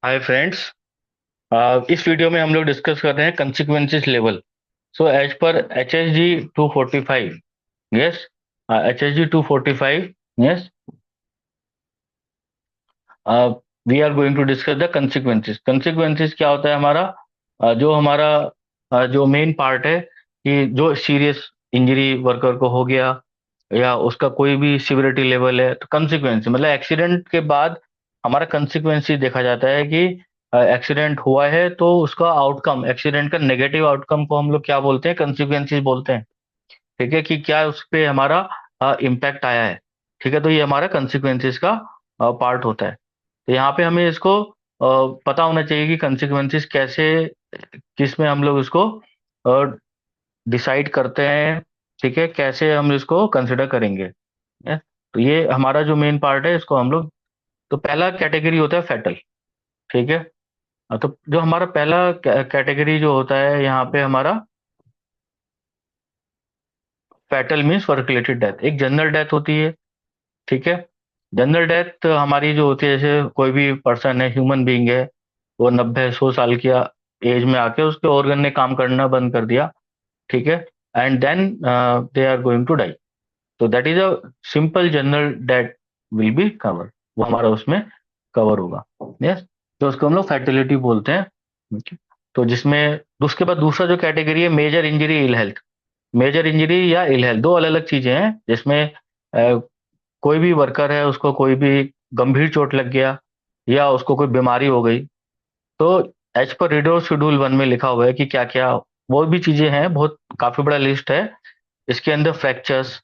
Hi friends. इस video में हम लोग डिस्कस कर रहे हैं कंसिक्वेंसेस लेवल। सो एज पर HSG 245, yes, HSG 245, yes, we are going to discuss the consequences. Consequences क्या होता है हमारा? जो हमारा जो मेन पार्ट है कि जो सीरियस इंजरी वर्कर को हो गया या उसका कोई भी सिविरिटी लेवल है, तो कंसिक्वेंस मतलब एक्सीडेंट के बाद हमारा कंसिक्वेंस देखा जाता है कि एक्सीडेंट हुआ है तो उसका आउटकम, एक्सीडेंट का नेगेटिव आउटकम को हम लोग क्या बोलते हैं? कंसिक्वेंसेस बोलते हैं। ठीक है, कि क्या उस पे हमारा इम्पैक्ट आया है। ठीक है, तो ये हमारा कंसिक्वेंसेस का पार्ट होता है। तो यहाँ पे हमें इसको पता होना चाहिए कि कंसिक्वेंसेस कैसे, किस में हम लोग इसको डिसाइड करते हैं। ठीक है, कैसे हम इसको कंसिडर करेंगे। है? तो ये हमारा जो मेन पार्ट है, इसको हम लोग, तो पहला कैटेगरी होता है फेटल। ठीक है। तो जो हमारा पहला कैटेगरी जो होता है यहाँ पे हमारा fatal means work related death, एक जनरल डेथ होती है। ठीक है। जनरल डेथ हमारी जो होती है, जैसे कोई भी पर्सन है, ह्यूमन बीइंग है, वो 90-100 साल की एज में आके उसके ऑर्गन ने काम करना बंद कर दिया। ठीक है। And then they are going to die. तो that is a simple general death will be cover, वो हमारा उसमें कवर होगा। यस। तो उसको हम लोग फैटिलिटी बोलते हैं। Okay? तो जिसमें उसके बाद दूसरा जो कैटेगरी है, major injury ill health. Major injury या इल हेल्थ दो अलग अलग चीजें हैं, जिसमें कोई भी वर्कर है, उसको कोई भी गंभीर चोट लग गया या उसको कोई बीमारी हो गई, तो एज पर रीडर शेड्यूल 1 में लिखा हुआ है कि क्या क्या वो भी चीजें हैं। बहुत काफी बड़ा लिस्ट है। इसके अंदर फ्रैक्चर्स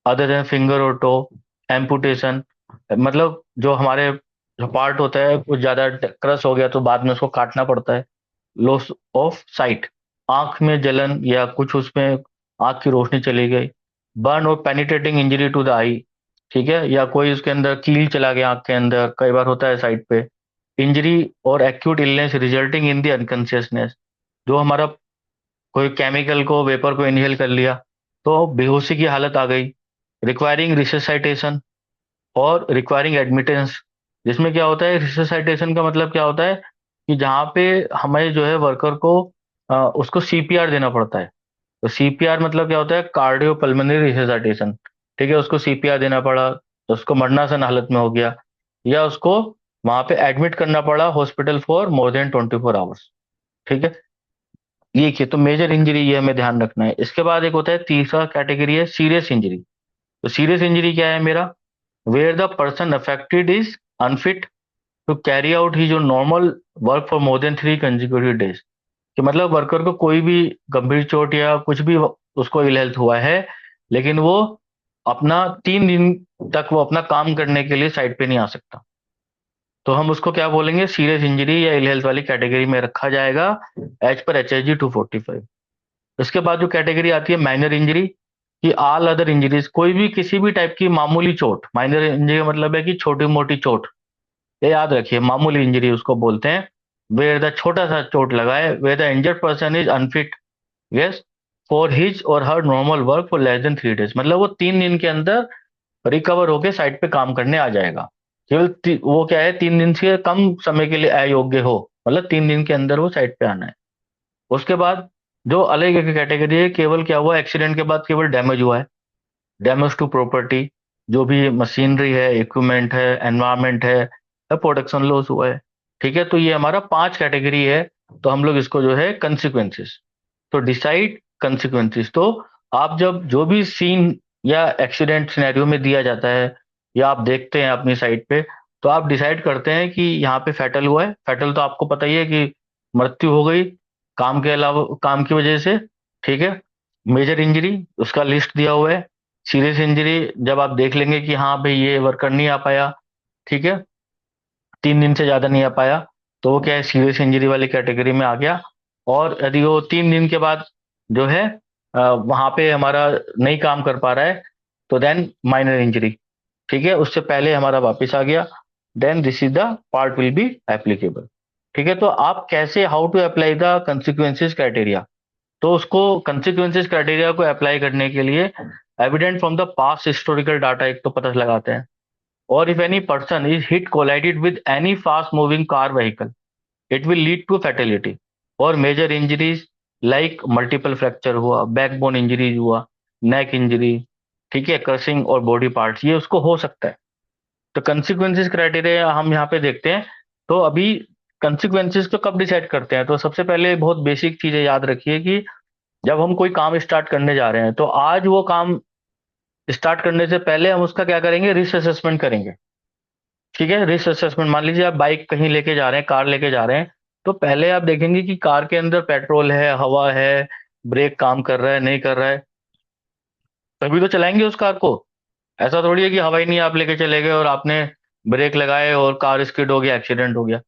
अदर देन फिंगर और टो, एम्पुटेशन, मतलब जो हमारे जो पार्ट होता है कुछ ज्यादा क्रश हो गया तो बाद में उसको काटना पड़ता है। लॉस ऑफ साइट, आंख में जलन या कुछ उसमें आंख की रोशनी चली गई। बर्न और पेनिट्रेटिंग इंजरी टू द आई। ठीक है, या कोई उसके अंदर कील चला गया आंख के अंदर, कई बार होता है साइड पे। इंजरी और acute illness resulting in the unconsciousness, जो हमारा कोई केमिकल को, वेपर को इनहेल कर लिया तो बेहोशी की हालत आ गई। रिक्वायरिंग रिसोसाइटेशन और रिक्वायरिंग एडमिटेंस, जिसमें क्या होता है, रिसोसाइटेशन का मतलब क्या होता है कि जहाँ पे हमें जो है वर्कर को उसको सीपीआर देना पड़ता है। तो सीपीआर मतलब क्या होता है? Cardio pulmonary resuscitation. ठीक है, उसको सीपीआर देना पड़ा तो उसको मरनासन हालत में हो गया, या उसको वहां पे एडमिट करना पड़ा hospital for more then 24 hours. ठीक है, ये किया तो मेजर इंजरी, ये हमें ध्यान रखना है। इसके बाद एक होता है, तीसरा कैटेगरी है सीरियस इंजरी। तो सीरियस इंजरी क्या है मेरा? Where the person affected is unfit to carry out he जो normal work for more than 3 consecutive days। कि मतलब वर्कर को कोई भी गंभीर चोट या कुछ भी उसको इल हेल्थ हुआ है, लेकिन वो अपना 3 दिन तक वो अपना काम करने के लिए साइट पे नहीं आ सकता, तो हम उसको क्या बोलेंगे? सीरियस इंजरी या इल हेल्थ वाली कैटेगरी में रखा जाएगा एज पर HSG 245। इसके बाद जो कैटेगरी आती है माइनर इंजरी, कि ऑल अदर इंजरीज, कोई भी किसी भी टाइप की मामूली चोट। माइनर इंजरी का मतलब है कि छोटी मोटी चोट, ये याद रखिए, मामूली इंजरी उसको बोलते हैं। वेयर द छोटा सा चोट लगा है, where the injured person is unfit, yes, for his और her normal work for less than 3 days, मतलब वो 3 दिन के अंदर रिकवर होके साइट पे काम करने आ जाएगा। केवल वो क्या है, 3 दिन से कम समय के लिए अयोग्य हो, मतलब 3 दिन के अंदर वो साइट पे आना है। उसके बाद जो अलग एक कैटेगरी है, केवल क्या हुआ, एक्सीडेंट के बाद केवल डैमेज हुआ है, डैमेज टू प्रॉपर्टी, जो भी मशीनरी है, इक्विपमेंट है, एनवायरमेंट है, प्रोडक्शन लॉस हुआ है। ठीक है, तो ये हमारा 5 कैटेगरी है। तो हम लोग इसको जो है कंसिक्वेंसेस, तो डिसाइड कंसिक्वेंसेस, तो आप जब जो भी सीन या एक्सीडेंट सिनेरियो में दिया जाता है या आप देखते हैं अपनी साइट पे, तो आप डिसाइड करते हैं कि यहाँ पे फैटल हुआ है। फैटल तो आपको पता ही है कि मृत्यु हो गई काम के अलावा, काम की वजह से। ठीक है। मेजर इंजरी, उसका लिस्ट दिया हुआ है। सीरियस इंजरी, जब आप देख लेंगे कि हाँ भाई ये वर्कर नहीं आ पाया, ठीक है, 3 दिन से ज्यादा नहीं आ पाया, तो वो क्या है, सीरियस इंजरी वाली कैटेगरी में आ गया। और यदि वो 3 दिन के बाद जो है वहां पे हमारा नहीं काम कर पा रहा है, तो देन माइनर इंजरी। ठीक है, उससे पहले हमारा वापस आ गया, then this is the part will be applicable. ठीक है, तो आप कैसे, how to apply the consequences criteria, तो उसको कंसिक्वेंसेस क्राइटेरिया को अप्लाई करने के लिए evident from the past historical data एक तो पता लगाते हैं, और if any person is hit collided with any fast moving car vehicle, it will lead to fatality. और major injuries like multiple fracture हुआ, बैकबोन इंजरीज हुआ, नेक इंजरी, ठीक है, क्रशिंग और बॉडी पार्ट्स, ये उसको हो सकता है। तो कंसिक्वेंसेस क्राइटेरिया हम यहाँ पे देखते हैं। तो अभी कंसिक्वेंसेस को कब डिसाइड करते हैं, तो सबसे पहले बहुत बेसिक चीजें याद रखिए कि जब हम कोई काम स्टार्ट करने जा रहे हैं तो आज वो काम स्टार्ट करने से पहले हम उसका क्या करेंगे, रिस्क असेसमेंट करेंगे। ठीक है, रिस्क असेसमेंट, मान लीजिए आप बाइक कहीं लेके जा रहे हैं, कार लेके जा रहे हैं, तो पहले आप देखेंगे कि कार के अंदर पेट्रोल है, हवा है, ब्रेक काम कर रहा है नहीं कर रहा है, तभी तो चलाएंगे उस कार को। ऐसा थोड़ी है कि हवा ही नहीं आप लेके चले गए और आपने ब्रेक लगाए और कार स्किड हो गया, एक्सीडेंट हो गया।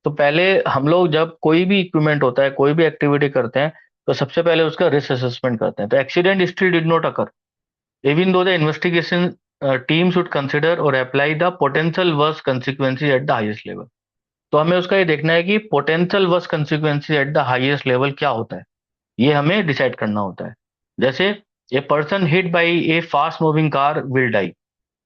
तो पहले हम लोग जब कोई भी इक्विपमेंट होता है, कोई भी एक्टिविटी करते हैं, तो सबसे पहले उसका रिस्क असेसमेंट करते हैं। तो accident still did not occur even though the investigation team should consider or apply the potential worst consequences at the highest level। तो हमें उसका ये देखना है कि potential worst consequences at the highest level क्या होता है, ये हमें डिसाइड करना होता है। जैसे a person hit by a fast moving car will die.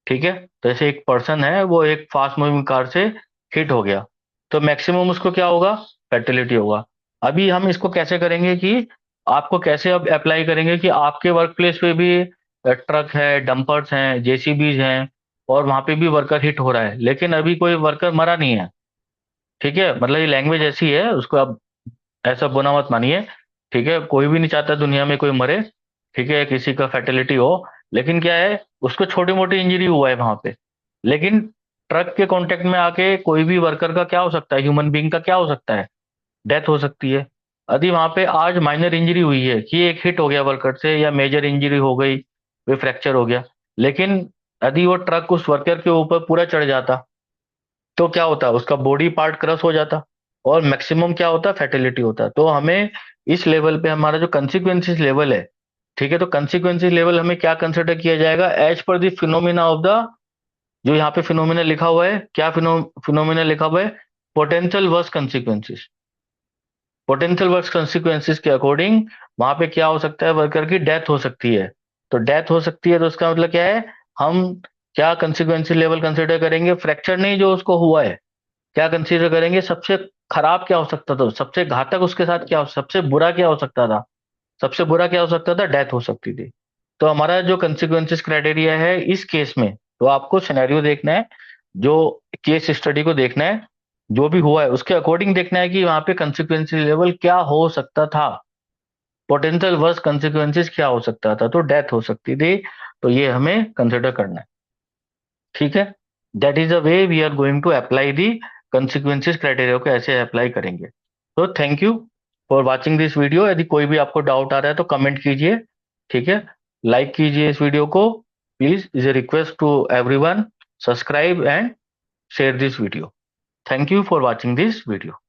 ठीक है, तो जैसे एक पर्सन है वो एक फास्ट मूविंग कार से हिट हो गया, तो मैक्सिमम उसको क्या होगा, फैटेलिटी होगा। अभी हम इसको कैसे करेंगे कि आपको कैसे अब अप्लाई करेंगे कि आपके वर्क प्लेस पे भी ट्रक है, डंपर्स हैं, जेसीबीज हैं, और वहां पे भी वर्कर हिट हो रहा है, लेकिन अभी कोई वर्कर मरा नहीं है। ठीक है, मतलब ये लैंग्वेज ऐसी है, उसको आप ऐसा बुना मत मानिए। ठीक है, कोई भी नहीं चाहता दुनिया में कोई मरे, ठीक है, किसी का फैटेलिटी हो। लेकिन क्या है, उसको छोटी मोटी इंजरी हुआ है वहां पे, लेकिन ट्रक के कांटेक्ट में आके कोई भी वर्कर का क्या हो सकता है, ह्यूमन बीइंग का क्या हो सकता है, डेथ हो सकती है। यदि वहां पे आज माइनर इंजरी हुई है कि एक हिट हो गया वर्कर से, या मेजर इंजरी हो गई, वे फ्रैक्चर हो गया, लेकिन यदि वो ट्रक उस वर्कर के ऊपर पूरा चढ़ जाता, तो क्या होता, उसका बॉडी पार्ट क्रश हो जाता, और मैक्सिमम क्या होता, फैटेलिटी होता। तो हमें इस लेवल पे हमारा जो कंसिक्वेंसेस लेवल है, ठीक है, तो कंसिक्वेंसेस लेवल हमें क्या कंसिडर किया जाएगा, as per the phenomena of the, जो यहाँ पे फिनोमिना लिखा हुआ है, क्या फिनोमिना लिखा हुआ है, potential worse consequences. Potential worse consequences के अकॉर्डिंग वहां पे क्या हो सकता है, वर्कर की डेथ हो सकती है। तो डेथ हो सकती है तो उसका मतलब क्या है, हम क्या कंसिक्वेंसेस लेवल कंसिडर करेंगे, फ्रैक्चर नहीं जो उसको हुआ है, क्या कंसीडर करेंगे, सबसे खराब क्या हो सकता था, सबसे घातक उसके साथ क्या हो, सबसे बुरा क्या हो सकता था, सबसे बुरा क्या हो सकता था, डेथ हो सकती थी। तो हमारा जो कंसिक्वेंसेस क्राइटेरिया है इस केस में, तो आपको सिनेरियो देखना है, जो केस स्टडी को देखना है, जो भी हुआ है उसके अकॉर्डिंग देखना है कि वहां पे कंसिक्वेंसेस लेवल क्या हो सकता था, पोटेंशियल वर्स कंसिक्वेंसेस क्या हो सकता था, तो डेथ हो सकती थी। तो ये हमें कंसिडर करना है। ठीक है, that is the way we are going to apply the consequences criteria को, ऐसे अप्लाई करेंगे। तो thank you for watching this video. यदि कोई भी आपको डाउट आ रहा है तो कमेंट कीजिए। ठीक है, लाइक कीजिए इस वीडियो को, please, is a request to everyone, subscribe and share this video. Thank you for watching this video.